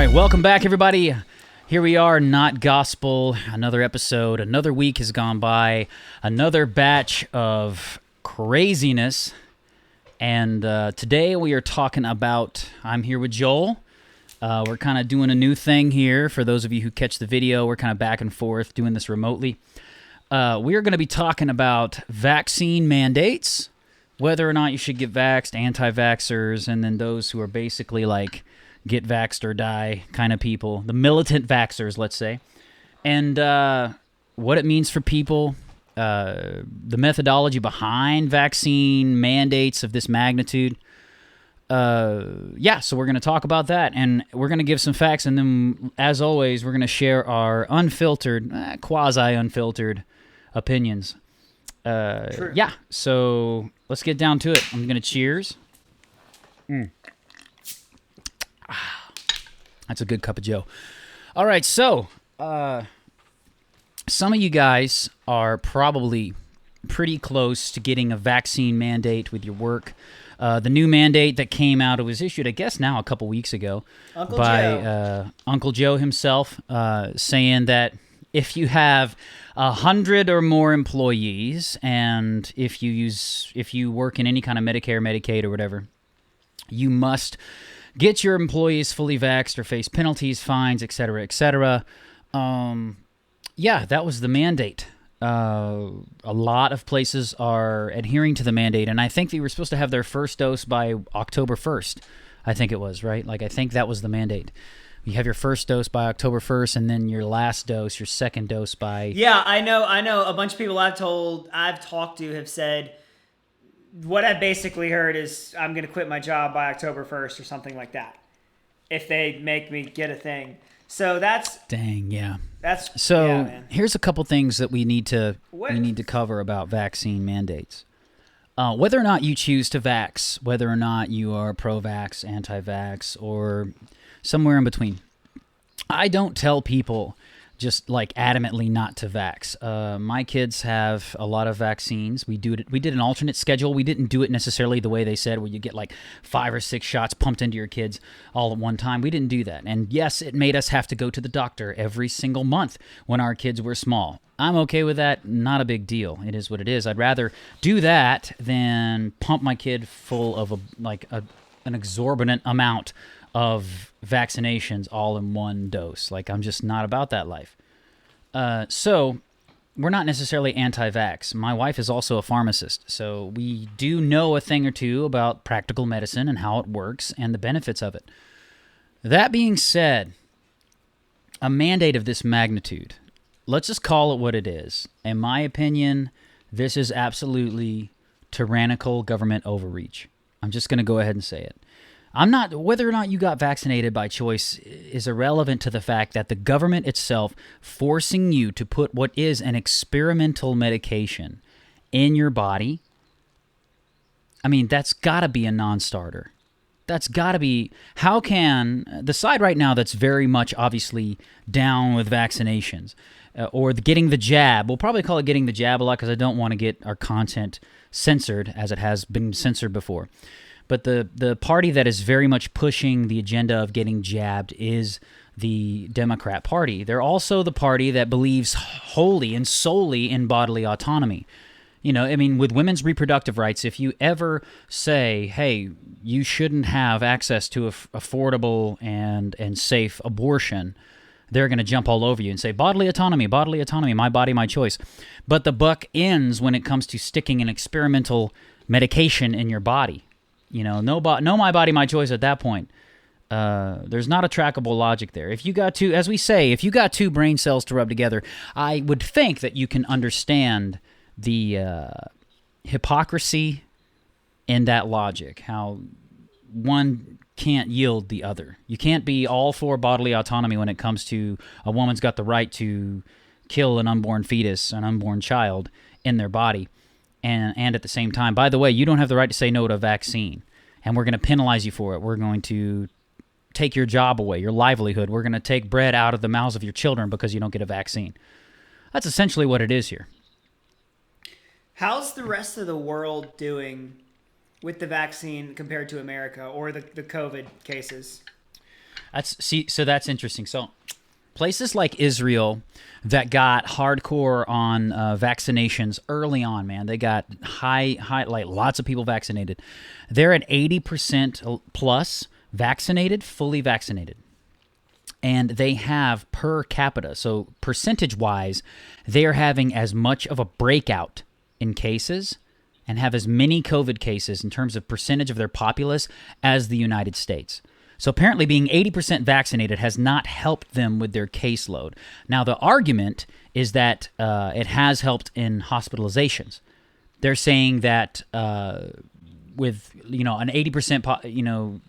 right, welcome back, everybody. Here we are, Not Gospel. Another episode, another week has gone by, another batch of craziness. And today we are talking about, I'm here with Joel. We're kind of doing a new thing here. For those of you who catch the video, we're kind of back and forth doing this remotely. We are going to be talking about vaccine mandates, whether or not you should get vaxxed, anti-vaxxers, and then those who are basically like get vaxxed or die kind of people, the militant vaxxers, let's say, and what it means for people, the methodology behind vaccine mandates of this magnitude. So we're going to talk about that, and we're going to give some facts, and then, as always, we're going to share our unfiltered, quasi-unfiltered opinions. True. Yeah, so let's get down to it. I'm going to cheers. That's a good cup of joe. All right, so some of you guys are probably pretty close to getting a vaccine mandate with your work. The new mandate that came out, it was issued, I guess, now a couple weeks ago by Uncle Joe himself, saying that if you have 100 or more employees, and if you work in any kind of Medicare, Medicaid, or whatever, you must get your employees fully vaxxed or face penalties, fines, etc., etc. That was the mandate. A lot of places are adhering to the mandate, and I think they were supposed to have their first dose by October 1st. I think it was, right? I think that was the mandate. You have your first dose by October 1st, and then your last dose, your second dose by... Yeah, I know. A bunch of people I've talked to have said, what I've basically heard is I'm going to quit my job by October 1st or something like that, if they make me get a thing. So that's... Dang, yeah. Man. Here's a couple things that we need to cover about vaccine mandates. Whether or not you choose to vax, whether or not you are pro-vax, anti-vax, or somewhere in between. I don't tell people just adamantly not to vax. My kids have a lot of vaccines. We did an alternate schedule. We didn't do it necessarily the way they said, where you get 5 or 6 shots pumped into your kids all at one time. We didn't do that. And yes, it made us have to go to the doctor every single month when our kids were small. I'm okay with that. Not a big deal. It is what it is. I'd rather do that than pump my kid full of an exorbitant amount of vaccinations all in one dose. I'm just not about that life. So we're not necessarily anti-vax. My wife is also a pharmacist, so we do know a thing or two about practical medicine and how it works and the benefits of it. That being said, a mandate of this magnitude, let's just call it what it is. In my opinion, this is absolutely tyrannical government overreach. I'm just going to go ahead and say it. Whether or not you got vaccinated by choice is irrelevant to the fact that the government itself forcing you to put what is an experimental medication in your body, that's got to be a non-starter. That's got to be... How can... The side right now that's very much obviously down with vaccinations, or getting the jab, we'll probably call it getting the jab a lot because I don't want to get our content censored as it has been censored before. But the party that is very much pushing the agenda of getting jabbed is the Democrat Party. They're also the party that believes wholly and solely in bodily autonomy. With women's reproductive rights, if you ever say, hey, you shouldn't have access to affordable and safe abortion, they're going to jump all over you and say, bodily autonomy, my body, my choice. But the buck ends when it comes to sticking an experimental medication in your body. No my body, my choice at that point. There's not a trackable logic there. If you got two brain cells to rub together, I would think that you can understand the hypocrisy in that logic, how one can't yield the other. You can't be all for bodily autonomy when it comes to a woman's got the right to kill an unborn fetus, an unborn child in their body. And at the same time, by the way, you don't have the right to say no to a vaccine, and we're going to penalize you for it. We're going to take your job away, your livelihood. We're going to take bread out of the mouths of your children because you don't get a vaccine. That's essentially what it is here. How's the rest of the world doing with the vaccine compared to America or the COVID cases? So that's interesting. So places like Israel that got hardcore on vaccinations early on, man, they got high, like lots of people vaccinated. They're at 80% plus vaccinated, fully vaccinated. And they have per capita, so percentage-wise, they're having as much of a breakout in cases and have as many COVID cases in terms of percentage of their populace as the United States. So apparently being 80% vaccinated has not helped them with their caseload. Now, the argument is that it has helped in hospitalizations. They're saying that with, an 80%,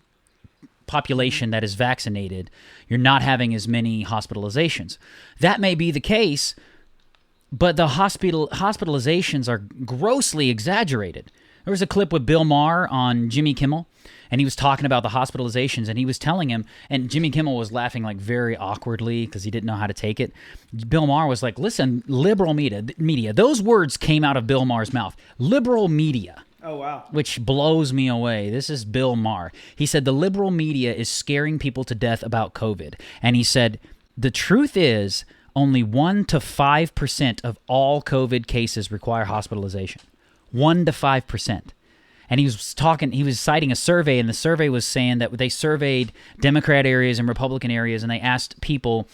population that is vaccinated, you're not having as many hospitalizations. That may be the case, but the hospitalizations are grossly exaggerated. There was a clip with Bill Maher on Jimmy Kimmel, and he was talking about the hospitalizations, and he was telling him, and Jimmy Kimmel was laughing like very awkwardly because he didn't know how to take it. Bill Maher was like, listen, liberal media, those words came out of Bill Maher's mouth. Liberal media. Oh, wow. Which blows me away. This is Bill Maher. He said the liberal media is scaring people to death about COVID. And he said, the truth is only 1 to 5% of all COVID cases require hospitalization. 1 to 5%. And he was citing a survey, and the survey was saying that they surveyed Democrat areas and Republican areas, and they asked people,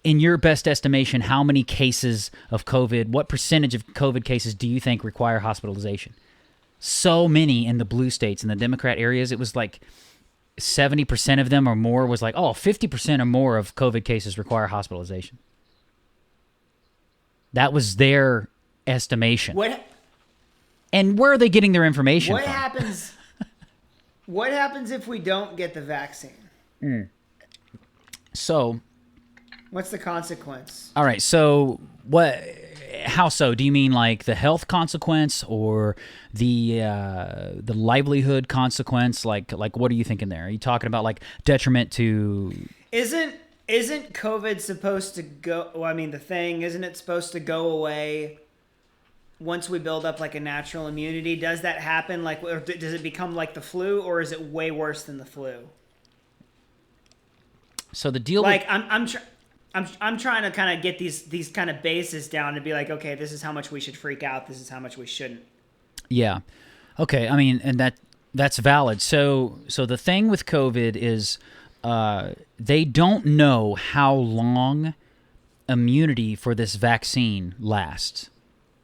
in your best estimation, how many cases of COVID, what percentage of COVID cases do you think require hospitalization? So many in the blue states, in the Democrat areas, it was like 70% of them or more was like, 50% or more of COVID cases require hospitalization. That was their estimation. And where are they getting their information from? What happens if we don't get the vaccine? So, what's the consequence? All right, so how so? Do you mean like the health consequence or the livelihood consequence? Like what are you thinking there? Are you talking about like detriment to? Isn't COVID supposed to go? Well, I mean, isn't it supposed to go away once we build up like a natural immunity? Does that happen? Like, or does it become like the flu, or is it way worse than the flu? So the deal, like, I'm trying to kind of get these kind of bases down to be like, okay, this is how much we should freak out. This is how much we shouldn't. Yeah. Okay. I mean, and that's valid. So the thing with COVID is they don't know how long immunity for this vaccine lasts.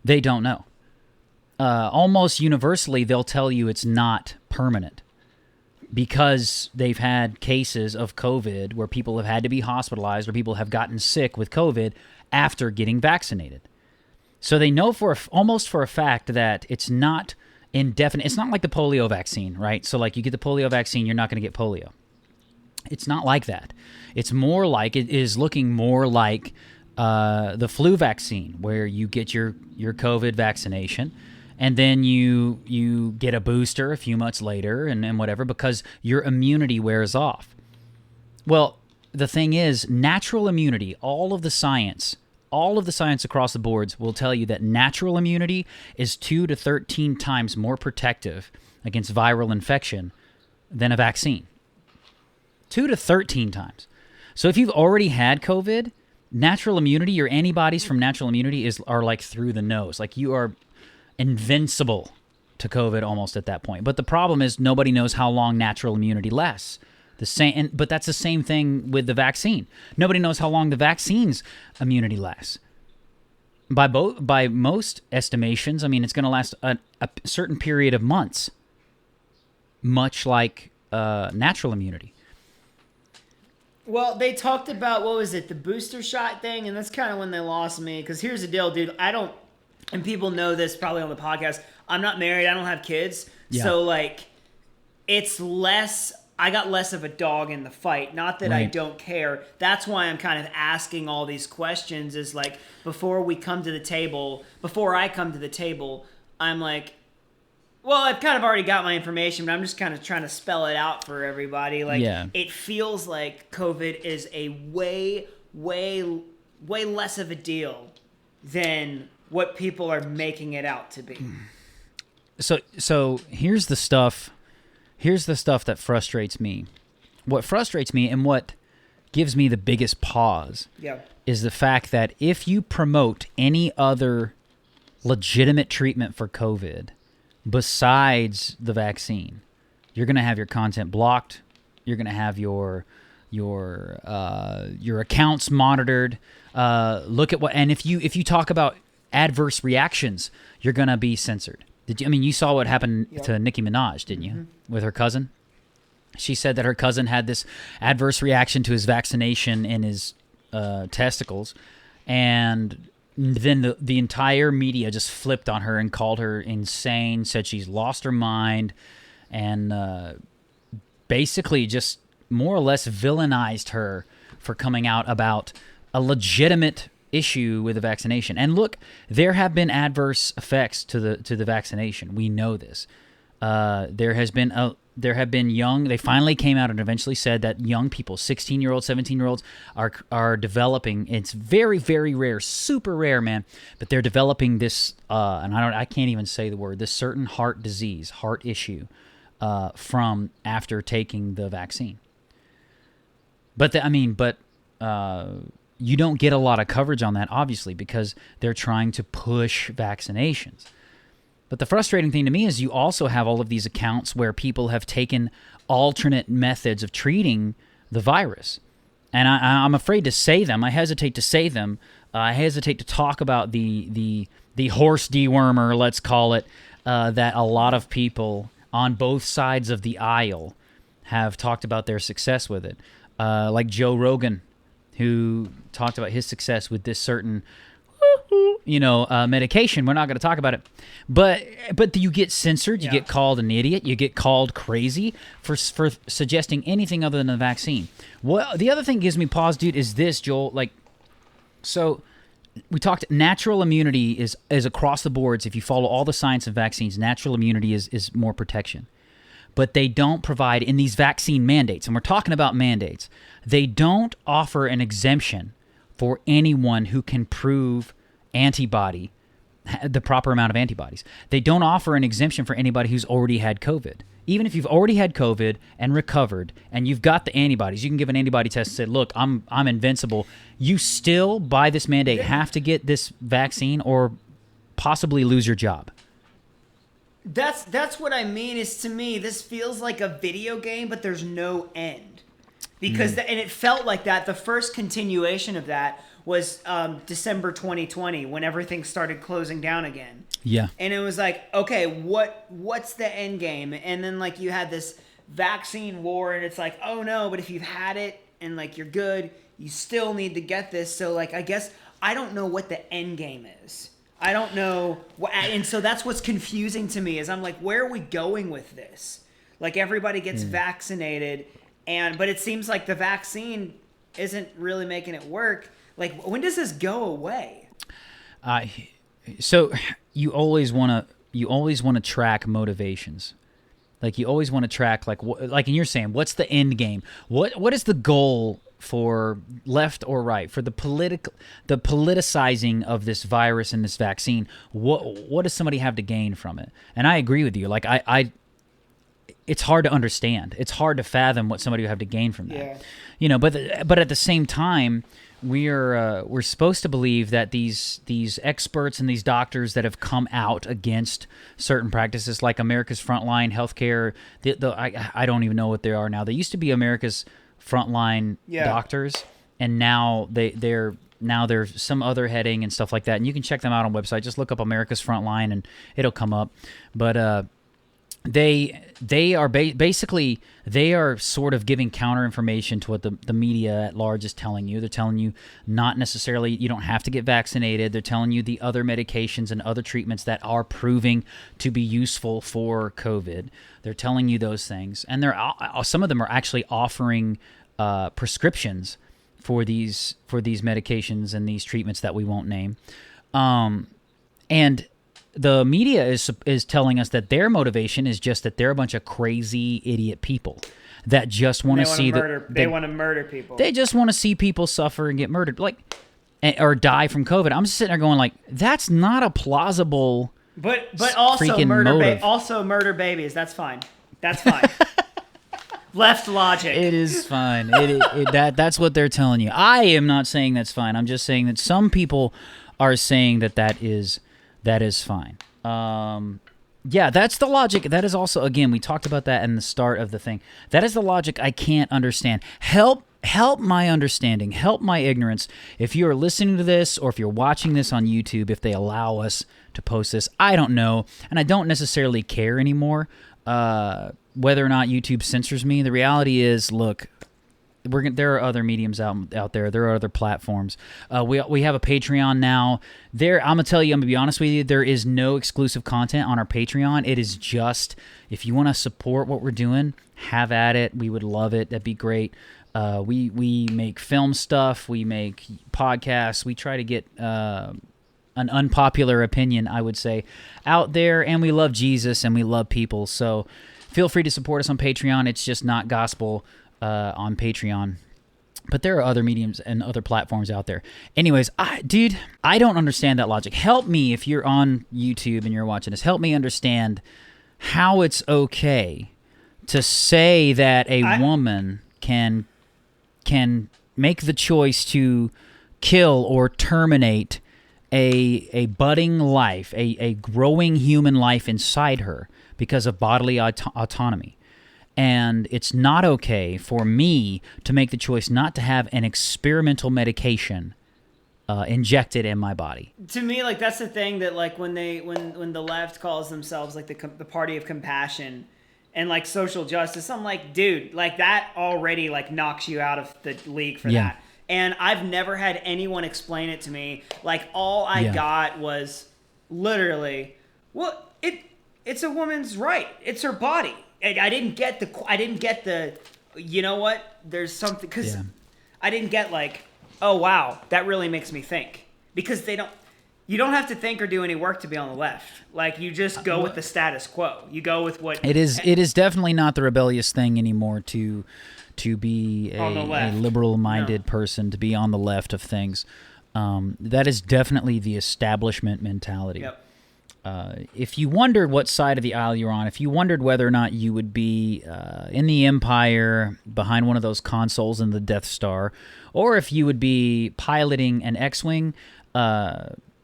They don't know. Almost universally, they'll tell you it's not permanent, because they've had cases of COVID where people have had to be hospitalized or people have gotten sick with COVID after getting vaccinated. So they know almost for a fact that it's not indefinite. It's not like the polio vaccine, right? So like you get the polio vaccine, you're not going to get polio. It's not like that. It is looking more like the flu vaccine, where you get your COVID vaccination, and then you get a booster a few months later and whatever, because your immunity wears off. Well, the thing is, natural immunity, all of the science across the boards will tell you that natural immunity is 2 to 13 times more protective against viral infection than a vaccine. 2 to 13 times. So if you've already had COVID, natural immunity, your antibodies from natural immunity are like through the nose. Like you are invincible to COVID almost at that point. But the problem is nobody knows how long natural immunity lasts. But that's the same thing with the vaccine. Nobody knows how long the vaccine's immunity lasts. By most estimations, I mean, it's going to last a certain period of months, much like natural immunity. Well, they talked about, what was it, the booster shot thing, and that's kind of when they lost me. Because here's the deal, dude. And people know this probably on the podcast, I'm not married, I don't have kids. Yeah. So, like, I got less of a dog in the fight. Not that I don't care. That's why I'm kind of asking all these questions, is like, before I come to the table, I'm like, well, I've kind of already got my information, but I'm just kind of trying to spell it out for everybody. Like, It feels like COVID is a way, way, way less of a deal than what people are making it out to be. So here's the stuff that frustrates me. what frustrates me and what gives me the biggest pause is the fact that if you promote any other legitimate treatment for COVID besides the vaccine, you're going to have your content blocked. You're going to have your accounts monitored. Look at what, and if you talk about adverse reactions, you're going to be censored. You saw what happened to Nicki Minaj, didn't you, with her cousin? She said that her cousin had this adverse reaction to his vaccination in his testicles, and then the entire media just flipped on her and called her insane, said she's lost her mind, and basically just more or less villainized her for coming out about a legitimate issue with the vaccination. And look, there have been adverse effects to the vaccination. We know this. There have been young. They finally came out and eventually said that young people, 16-year-olds, 17-year-olds, are developing. It's very, very rare, super rare, man. But they're developing this, and I can't even say the word. This certain heart disease, heart issue, from after taking the vaccine. But you don't get a lot of coverage on that, obviously, because they're trying to push vaccinations. But the frustrating thing to me is you also have all of these accounts where people have taken alternate methods of treating the virus. And I'm afraid to say them. I hesitate to say them. I hesitate to talk about the horse dewormer, let's call it, that a lot of people on both sides of the aisle have talked about their success with it. Like Joe Rogan, who talked about his success with this certain medication. We're not going to talk about it, but you get censored, you get called an idiot, you get called crazy for suggesting anything other than the vaccine. Well, the other thing gives me pause, dude, is this, Joel. So we talked. Natural immunity is across the boards. If you follow all the science of vaccines, natural immunity is more protection. But they don't provide in these vaccine mandates, and we're talking about mandates. They don't offer an exemption for anyone who can prove the proper amount of antibodies. They don't offer an exemption for anybody who's already had COVID. Even if you've already had COVID and recovered and you've got the antibodies, you can give an antibody test and say, look, I'm invincible. You still, by this mandate, have to get this vaccine or possibly lose your job. That's what I mean. Is, to me, this feels like a video game, but there's no end. Because and it felt like that. The first continuation of that was December 2020, when everything started closing down again. Yeah. And it was like, okay, what's the end game? And then you had this vaccine war, and it's like, oh no, but if you've had it and you're good, you still need to get this. So I guess I don't know what the end game is. I don't know. And so that's what's confusing to me is I'm like, where are we going with this? Everybody gets vaccinated, but it seems like the vaccine isn't really making it work. When does this go away? So you always want to track motivations. You always want to track, and you're saying, what's the end game? What is the goal for left or right, for the politicizing of this virus and this vaccine? What does somebody have to gain from it? And I agree with you. It's hard to understand. It's hard to fathom what somebody would have to gain from that. Yeah. But at the same time, we're supposed to believe that these experts and these doctors that have come out against certain practices, like America's Frontline Healthcare, I don't even know what they are now. They used to be America's Frontline doctors, and now they're some other heading and stuff like that. And you can check them out on website. Just look up America's Frontline and it'll come up. But they are basically they are sort of giving counter information to what the media at large is telling you. They're telling you not necessarily you don't have to get vaccinated. They're telling you the other medications and other treatments that are proving to be useful for COVID. They're telling you those things, and some of them are actually offering prescriptions for these medications and these treatments that we won't name, and the media is telling us that their motivation is just that they're a bunch of crazy idiot people that just want to see they want to murder people. They just want to see people suffer and get murdered, or die from COVID. I'm just sitting there going that's not a plausible. But also murder babies. That's fine. That's fine. Left logic. It is fine. That's what they're telling you. I am not saying that's fine. I'm just saying that some people are saying that is fine. Yeah, that's the logic. That is also, again, we talked about that in the start of the thing. That is the logic I can't understand. Help my understanding. Help my ignorance. If you are listening to this or if you're watching this on YouTube, if they allow us to post this, I don't know. And I don't necessarily care anymore whether or not YouTube censors me. The reality is, look, there are other mediums out there. There are other platforms. We have a Patreon now. I'm gonna tell you. I'm gonna be honest with you. There is no exclusive content on our Patreon. It is just, if you want to support what we're doing, have at it. We would love it. That'd be great. We make film stuff. We make podcasts. We try to get an unpopular opinion, I would say, out there. And we love Jesus and we love people. So feel free to support us on Patreon. It's just not gospel on Patreon. But there are other mediums and other platforms out there. Anyways, I don't understand that logic. Help me if you're on YouTube and you're watching this. Help me understand how it's okay to say that a woman can make the choice to kill or terminate a budding life, a growing human life inside her because of bodily autonomy. And it's not okay for me to make the choice not to have an experimental medication injected in my body. To me, like, that's the thing that, like, when the left calls themselves like the party of compassion and like social justice, I'm like, dude, like that already like knocks you out of the league for that. And I've never had anyone explain it to me. Like, all I got was literally, well, it's a woman's right. It's her body. I didn't get the, you know what? There's something, because I didn't get like, oh wow, that really makes me think, because you don't have to think or do any work to be on the left. Like, you just go with the status quo. You go with what it is. It is definitely not the rebellious thing anymore to be a liberal-minded person, to be on the left of things. That is definitely the establishment mentality. Yep. If you wondered what side of the aisle you're on, if you wondered whether or not you would be in the Empire behind one of those consoles in the Death Star, or if you would be piloting an X-Wing,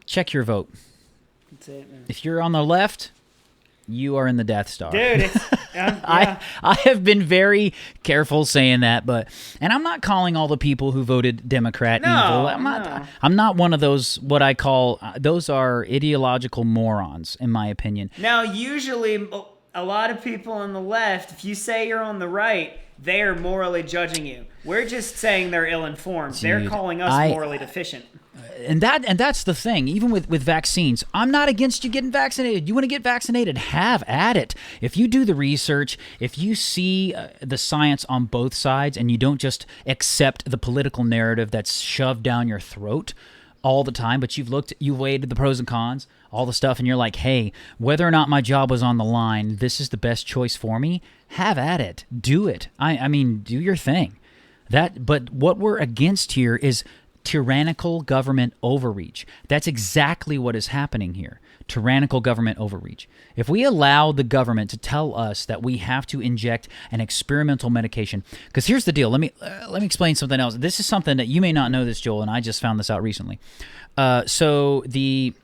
check your vote. That's it, man. If you're on the left, you are in the Death Star. Dude, I have been very careful saying that, and I'm not calling all the people who voted Democrat evil. I'm not one of those, what I call, those are ideological morons, in my opinion. Now, usually, a lot of people on the left, if you say you're on the right, they are morally judging you. We're just saying they're ill-informed. Dude, they're calling us morally deficient. And that's the thing. Even with vaccines, I'm not against you getting vaccinated. You want to get vaccinated, have at it. If you do the research, if you see the science on both sides, and you don't just accept the political narrative that's shoved down your throat all the time, but you've weighed the pros and cons, all the stuff, and you're like, hey, whether or not my job was on the line, this is the best choice for me, have at it. Do it. I mean, do your thing. But what we're against here is tyrannical government overreach. That's exactly what is happening here. Tyrannical government overreach. If we allow the government to tell us that we have to inject an experimental medication, because here's the deal. Let me explain something else. This is something that you may not know this, Joel, and I just found this out recently. So the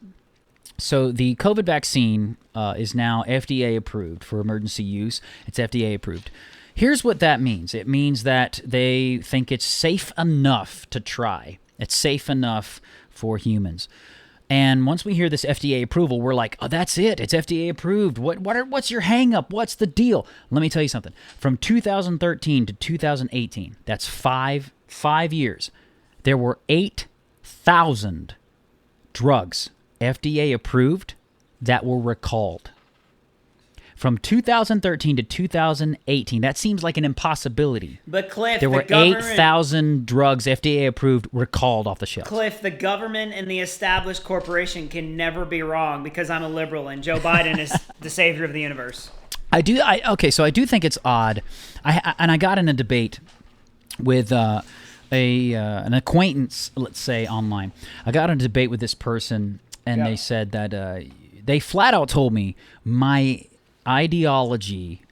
COVID vaccine is now FDA approved for emergency use. It's FDA approved. Here's what that means. It means that they think it's safe enough to try. It's safe enough for humans. And once we hear this FDA approval, we're like, oh, that's it. It's FDA approved. What's your hang up? What's the deal? Let me tell you something. From 2013 to 2018, that's five years, there were 8,000 drugs FDA approved that were recalled. From 2013 to 2018, that seems like an impossibility. But Cliff, there were 8,000 drugs FDA approved recalled off the shelf. Cliff, the government and the established corporation can never be wrong, because I'm a liberal and Joe Biden is the savior of the universe. So I do think it's odd. I got in a debate with an acquaintance, let's say, online. I got in a debate with this person, and they said that they flat out told me my ideology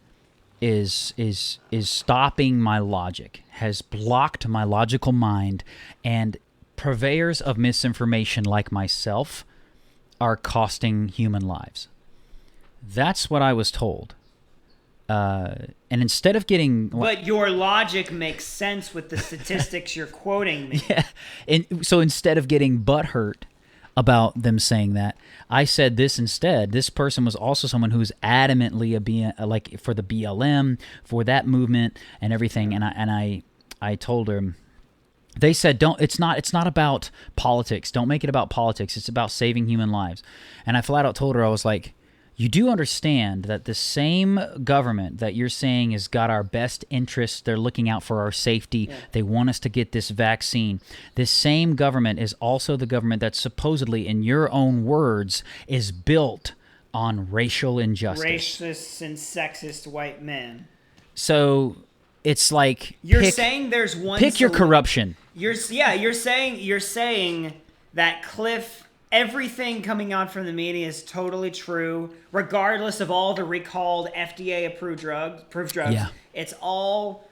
is stopping my logic, has blocked my logical mind, and purveyors of misinformation like myself are costing human lives. That's what I was told. And instead of getting... But your logic makes sense with the statistics you're quoting me. Yeah. And so instead of getting butthurt about them saying that, I said this instead. This person was also someone who's adamantly like for the BLM, for that movement and everything. And I told her, they said, it's not about politics. Don't make it about politics. It's about saving human lives. And I flat out told her, I was like, you do understand that the same government that you're saying has got our best interests, they're looking out for our safety, they want us to get this vaccine. This same government is also the government that supposedly, in your own words, is built on racial injustice. Racist and sexist white men. So it's like... You're saying there's one... Pick your corruption. You're saying that Cliff... Everything coming out from the media is totally true, regardless of all the recalled FDA-approved drugs. Yeah. It's all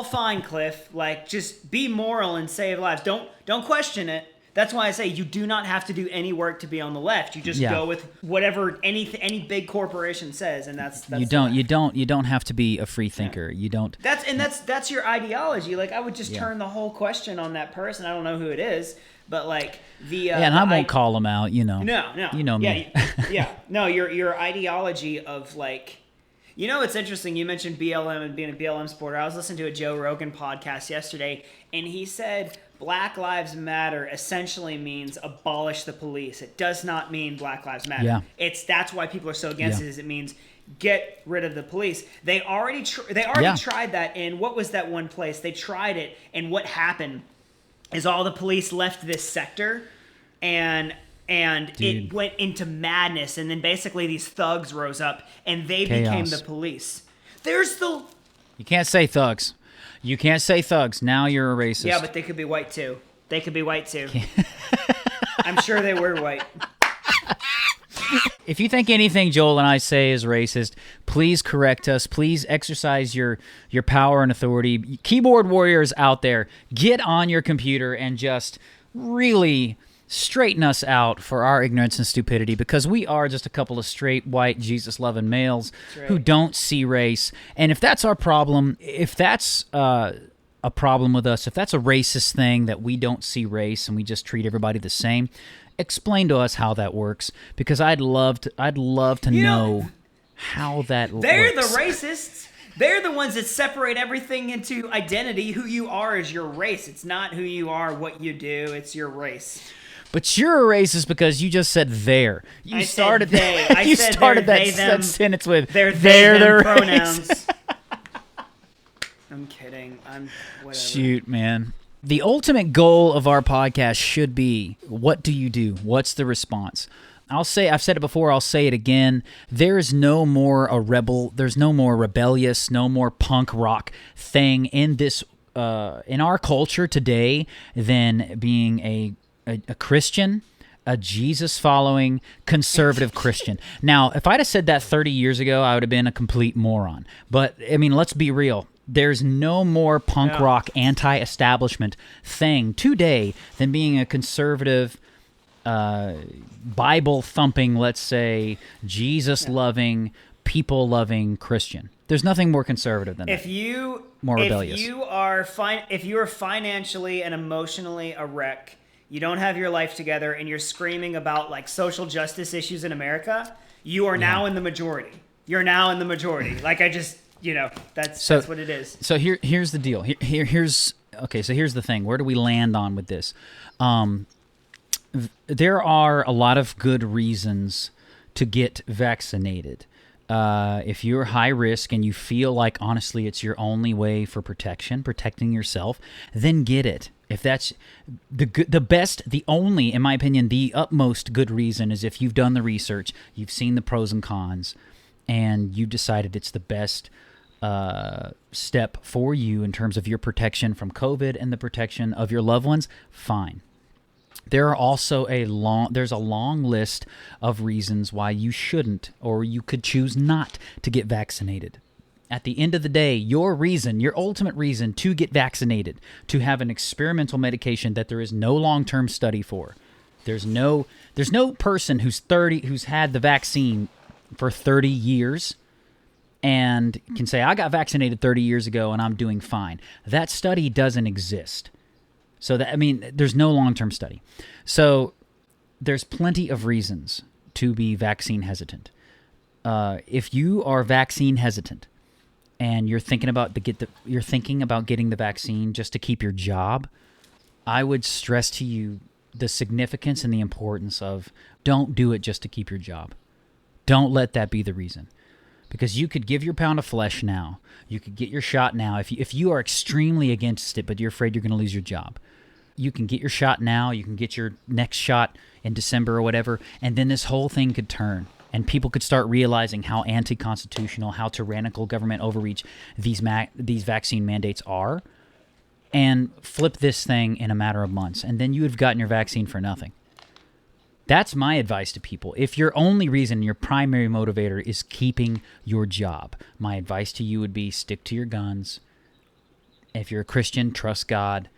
fine, Cliff. Like, just be moral and save lives. Don't question it. That's why I say you do not have to do any work to be on the left. You just go with whatever any big corporation says, and that's you don't have to be a free thinker. You don't. That's your ideology. Like, I would just turn the whole question on that person. I don't know who it is. But like and I won't call them out, you know. No. You know me. No, your ideology of like, you know, it's interesting. You mentioned BLM and being a BLM supporter. I was listening to a Joe Rogan podcast yesterday, and he said Black Lives Matter essentially means abolish the police. It does not mean Black Lives Matter. Yeah. That's why people are so against it. Is it means get rid of the police. They already tried that in, what was that one place? They tried it, and what happened is all the police left this sector, and it went into madness, and then basically these thugs rose up, and they became the police. You can't say thugs. You can't say thugs. Now you're a racist. Yeah, but they could be white too. I'm sure they were white. If you think anything Joel and I say is racist, please correct us. Please exercise your power and authority. Keyboard warriors out there, get on your computer and just really straighten us out for our ignorance and stupidity, because we are just a couple of straight, white, Jesus-loving males who don't see race. And if that's our problem, if that's a problem with us, if that's a racist thing that we don't see race and we just treat everybody the same, explain to us how that works, because I'd love to know how that works. They're the racists. They're the ones that separate everything into identity. Who you are is your race. It's not who you are, what you do. It's your race. But you're a racist because you just said "there." You started that. You said started they, that them, sentence with they're the pronouns. I'm kidding. Whatever. Shoot, man. The ultimate goal of our podcast should be, what do you do? What's the response? I've said it before, I'll say it again. There is no more a rebel, there's no more rebellious, no more punk rock thing in this, in our culture today than being a Christian, a Jesus-following, conservative Christian. Now, if I'd have said that 30 years ago, I would have been a complete moron. But, I mean, let's be real. There's no more punk rock, anti-establishment thing today than being a conservative, Bible-thumping, let's say, Jesus-loving, people-loving Christian. There's nothing more conservative than that. More rebellious. If you are financially and emotionally a wreck, you don't have your life together, and you're screaming about like social justice issues in America, you are now in the majority. You're now in the majority. Like that's what it is. So here's the deal. Here's the thing. Where do we land on with this? There are a lot of good reasons to get vaccinated. If you're high risk and you feel like honestly it's your only way for protecting yourself, then get it. If that's the best, the only, in my opinion, the utmost good reason is if you've done the research, you've seen the pros and cons, and you decided it's the best step for you in terms of your protection from COVID and the protection of your loved ones, fine. There are also there's a long list of reasons why you shouldn't, or you could choose not to get vaccinated. At the end of the day, your reason, your ultimate reason to get vaccinated, to have an experimental medication that there is no long-term study for. There's no person who's 30 who's had the vaccine for 30 years and can say, I got vaccinated 30 years ago and I'm doing fine. That study doesn't exist. So there's no long-term study. So there's plenty of reasons to be vaccine hesitant. If you are vaccine hesitant and you're thinking about getting the vaccine just to keep your job, I would stress to you the significance and the importance of don't do it just to keep your job. Don't let that be the reason. Because you could give your pound of flesh now. You could get your shot now. If you are extremely against it, but you're afraid you're going to lose your job, you can get your shot now. You can get your next shot in December or whatever, and then this whole thing could turn. And people could start realizing how anti-constitutional, how tyrannical government overreach these vaccine mandates are, and flip this thing in a matter of months. And then you would have gotten your vaccine for nothing. That's my advice to people. If your only reason, your primary motivator is keeping your job, my advice to you would be stick to your guns. If you're a Christian, trust God.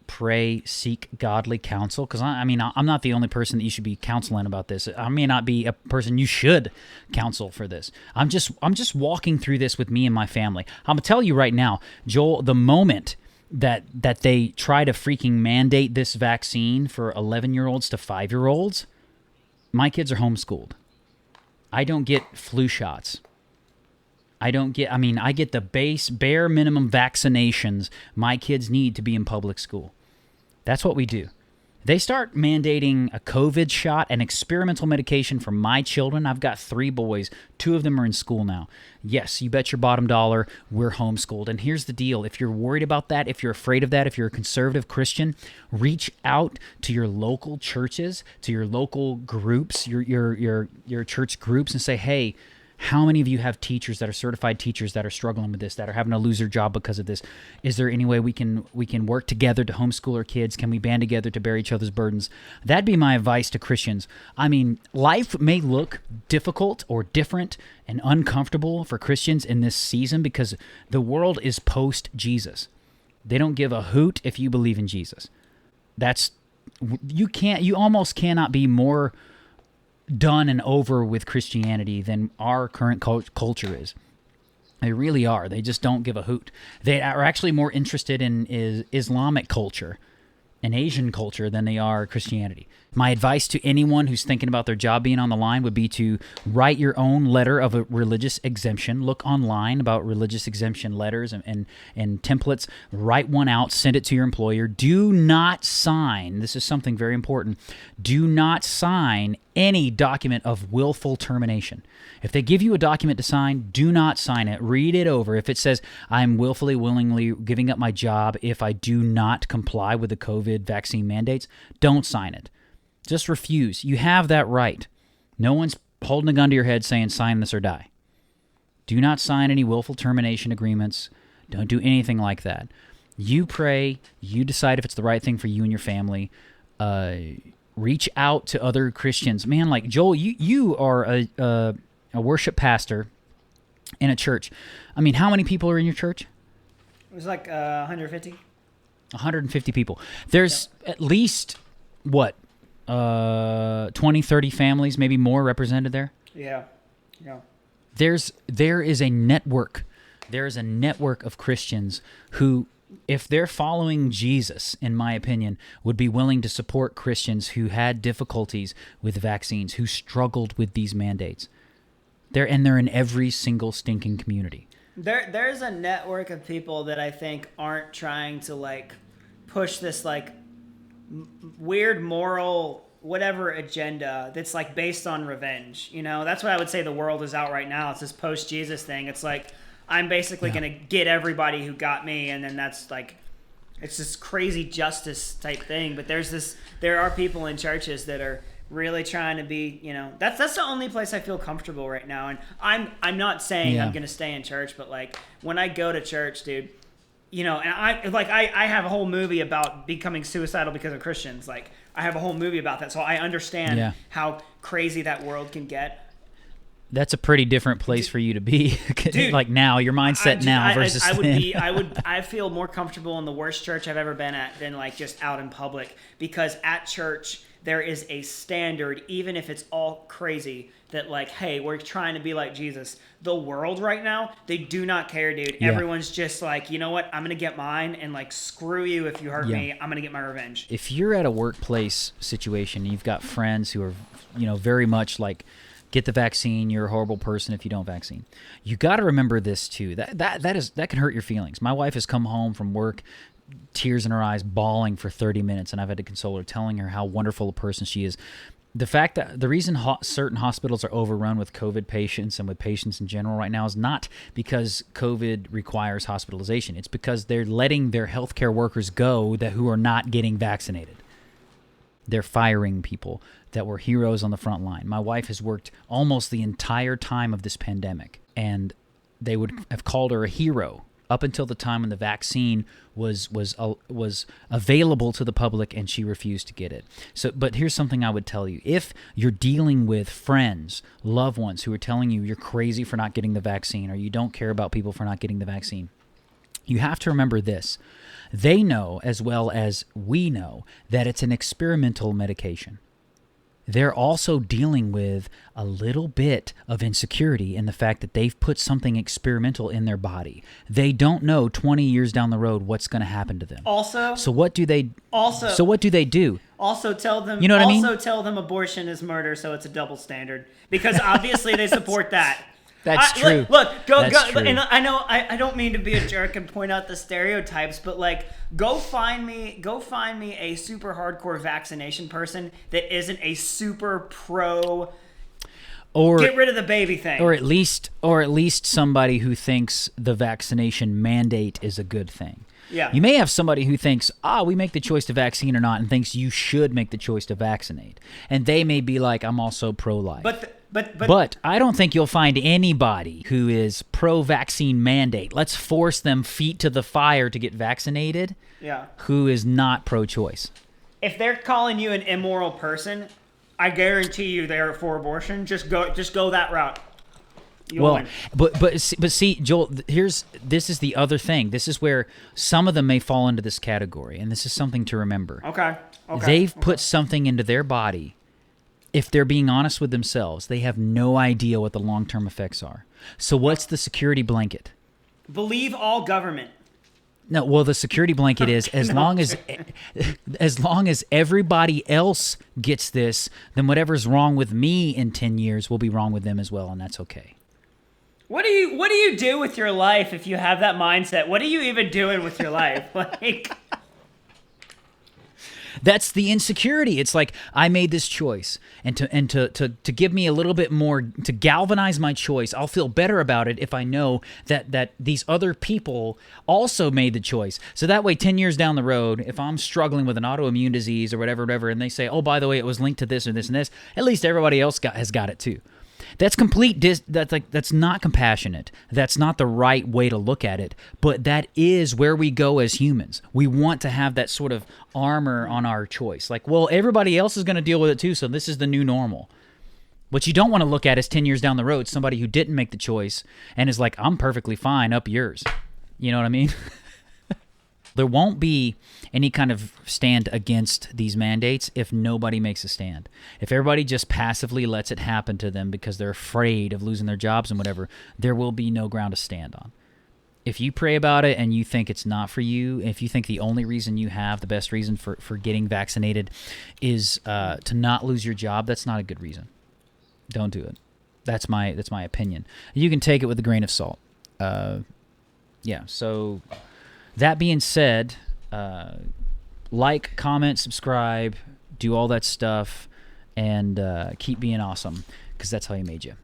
Pray, seek godly counsel. Because I'm not the only person that you should be counseling about this. I may not be a person you should counsel for this. I'm just walking through this with me and my family. I'm gonna tell you right now, Joel, the moment that they try to freaking mandate this vaccine for 11-year-olds to 5-year-olds, my kids are homeschooled. I don't get flu shots. I get the bare minimum vaccinations my kids need to be in public school. That's what we do. They start mandating a COVID shot and experimental medication for my children. I've got 3 boys. 2 of them are in school now. Yes, you bet your bottom dollar we're homeschooled. And here's the deal. If you're worried about that, if you're afraid of that, if you're a conservative Christian, reach out to your local churches, to your local groups, your church groups, and say, hey, how many of you have teachers that are certified teachers that are struggling with this, that are having to lose their job because of this? Is there any way we can work together to homeschool our kids? Can we band together to bear each other's burdens? That'd be my advice to Christians. Life may look difficult or different and uncomfortable for Christians in this season because the world is post-Jesus. They don't give a hoot if you believe in Jesus. You almost cannot be more done and over with Christianity than our current culture is. They really are. They just don't give a hoot. They are actually more interested in Islamic culture and Asian culture than they are Christianity. My advice to anyone who's thinking about their job being on the line would be to write your own letter of a religious exemption. Look online about religious exemption letters and templates. Write one out. Send it to your employer. Do not sign. This is something very important. Do not sign any document of willful termination. If they give you a document to sign, do not sign it. Read it over. If it says, I'm willingly giving up my job if I do not comply with the COVID vaccine mandates, don't sign it. Just refuse. You have that right. No one's holding a gun to your head saying, sign this or die. Do not sign any willful termination agreements. Don't do anything like that. You pray. You decide if it's the right thing for you and your family. Reach out to other Christians. Man, like Joel, you are a worship pastor in a church. How many people are in your church? It was like 150. 150 people. There's at least, 20, 30 families, maybe more represented there? Yeah. There is a network. There is a network of Christians who, if they're following Jesus, in my opinion, would be willing to support Christians who had difficulties with vaccines, who struggled with these mandates. They're in every single stinking community. There's a network of people that I think aren't trying to push this weird moral whatever agenda that's based on revenge. That's what I would say the world is out right now. It's this post-Jesus thing. It's I'm basically going to get everybody who got me, and then that's it's this crazy justice type thing. But there are people in churches that are really trying to be, that's the only place I feel comfortable right now. And I'm not saying I'm going to stay in church, but when I go to church, dude, and I have a whole movie about becoming suicidal because of Christians. I have a whole movie about that, so I understand how crazy that world can get. That's a pretty different place for you to be. Dude, like now, your mindset now versus then. I feel more comfortable in the worst church I've ever been at than like just out in public, because at church there is a standard, even if it's all crazy, that like, hey, we're trying to be like Jesus. The world right now, they do not care, dude. Yeah. Everyone's just like, you know what? I'm going to get mine, and like, screw you if you hurt me. I'm going to get my revenge. If you're at a workplace situation, you've got friends who are, very much like, get the vaccine, you're a horrible person if you don't vaccine. You got to remember this too. That can hurt your feelings. My wife has come home from work, tears in her eyes, bawling for 30 minutes, and I've had to console her, telling her how wonderful a person she is. The fact that the reason certain hospitals are overrun with COVID patients and with patients in general right now is not because COVID requires hospitalization. It's because they're letting their healthcare workers go who are not getting vaccinated. They're firing people that were heroes on the front line. My wife has worked almost the entire time of this pandemic, and they would have called her a hero up until the time when the vaccine was available to the public and she refused to get it. So, but here's something I would tell you. If you're dealing with friends, loved ones who are telling you you're crazy for not getting the vaccine, or you don't care about people for not getting the vaccine, you have to remember this. They know, as well as we know, that it's an experimental medication. They're also dealing with a little bit of insecurity in the fact that they've put something experimental in their body. They don't know 20 years down the road what's going to happen to them. So what do they do? Also tell them, you know what I mean? Also tell them abortion is murder, so it's a double standard, because obviously they support that. That's true. Look, go. True. And I know I don't mean to be a jerk and point out the stereotypes, but like, go find me a super hardcore vaccination person that isn't a super pro, or get rid of the baby thing, or at least somebody who thinks the vaccination mandate is a good thing. Yeah. You may have somebody who thinks, we make the choice to vaccine or not, and thinks you should make the choice to vaccinate, and they may be like, I'm also pro-life. But I don't think you'll find anybody who is pro-vaccine mandate. Let's force them feet to the fire to get vaccinated. Yeah. Who is not pro-choice. If they're calling you an immoral person, I guarantee you they're for abortion. Just go that route. But see, Joel, this is the other thing. This is where some of them may fall into this category, and this is something to remember. Okay. They've put something into their body. If they're being honest with themselves, they have no idea what the long-term effects are. So what's the security blanket? Believe all government. No, well, the security blanket is as long as everybody else gets this, then whatever's wrong with me in 10 years will be wrong with them as well, and that's okay. What do you do with your life if you have that mindset? What are you even doing with your life? Like, that's the insecurity. It's like, I made this choice, and to give me a little bit more, to galvanize my choice, I'll feel better about it if I know that these other people also made the choice. So that way, 10 years down the road, if I'm struggling with an autoimmune disease or whatever, and they say, oh, by the way, it was linked to this or this and this, at least everybody else has got it too. That's that's not compassionate. That's not the right way to look at it. But that is where we go as humans. We want to have that sort of armor on our choice. Like, well, everybody else is going to deal with it too, so this is the new normal. What you don't want to look at is 10 years down the road, somebody who didn't make the choice and is like, I'm perfectly fine, up yours. You know what I mean? There won't be any kind of stand against these mandates if nobody makes a stand. If everybody just passively lets it happen to them because they're afraid of losing their jobs and whatever, there will be no ground to stand on. If you pray about it and you think it's not for you, if you think the only reason you have, the best reason for getting vaccinated is to not lose your job, that's not a good reason. Don't do it. That's my opinion. You can take it with a grain of salt. So that being said, like, comment, subscribe, do all that stuff, and keep being awesome, because that's how he made you.